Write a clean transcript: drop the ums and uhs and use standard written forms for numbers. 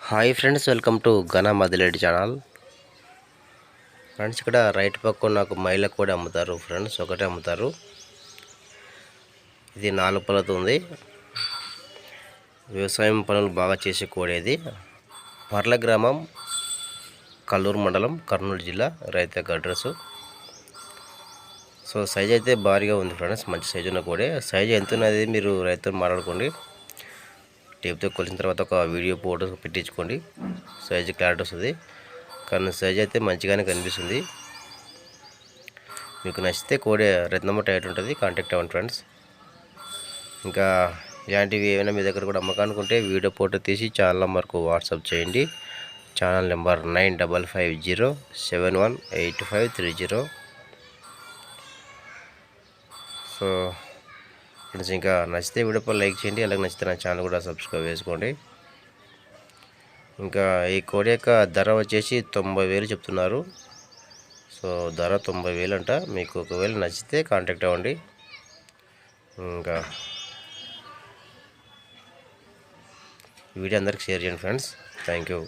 Hi friends, welcome to ఘన Madileti channel. Friends, ఇక్కడ right పక్క నాకు మైల కోడి అమ్ముతారు ఫ్రెండ్స్, ఒకటే అమ్ముతారు. ఇది 4 పళ్ళతో ఉంది. వ్యవసాయం పనులు బాగా చేసే కోడి ఇది. పర్ల గ్రామం, కల్లూరు మండలం, కర్నూలు జిల్లా. రైతు యొక్క అడ్రస్. సో సైజ్ అయితే భారీగా ఉంది ఫ్రెండ్స్, మంచి సైజు ఉన్న కోడి. సైజ్ ఎంత ఉన్నది మీరు రైతుతో మాట్లాడుకోండి. టేప్తో కొలిసిన తర్వాత ఒక వీడియో ఫోటో పెట్టించుకోండి, సైజు క్లారిటీ వస్తుంది. కానీ సైజ్ అయితే మంచిగానే కనిపిస్తుంది. మీకు నచ్చితే కోడి రైతు నెంబర్ టైట్ ఉంటుంది, కాంటాక్ట్ అవ్వండి ఫ్రెండ్స్. ఇంకా ఇలాంటివి ఏమైనా మీ దగ్గర కూడా అమ్మకానుకుంటే వీడియో ఫోటో తీసి ఛానల్ నెంబర్కు వాట్సాప్ చేయండి. Channel number 9550718530. సో ఫ్రెండ్స్, ఇంకా నచ్చితే వీడియో లైక్ చేయండి, అలాగే నచ్చితే నా ఛానల్ కూడా సబ్స్క్రైబ్ చేసుకోండి. ఇంకా ఈ కోడి యొక్క ధర వచ్చేసి 90,000 చెప్తున్నారు. సో ధర 90,000 అంట. మీకు ఒకవేళ నచ్చితే కాంటాక్ట్ అవ్వండి. ఇంకా వీడియో అందరికి షేర్ చేయండి ఫ్రెండ్స్. Thank you.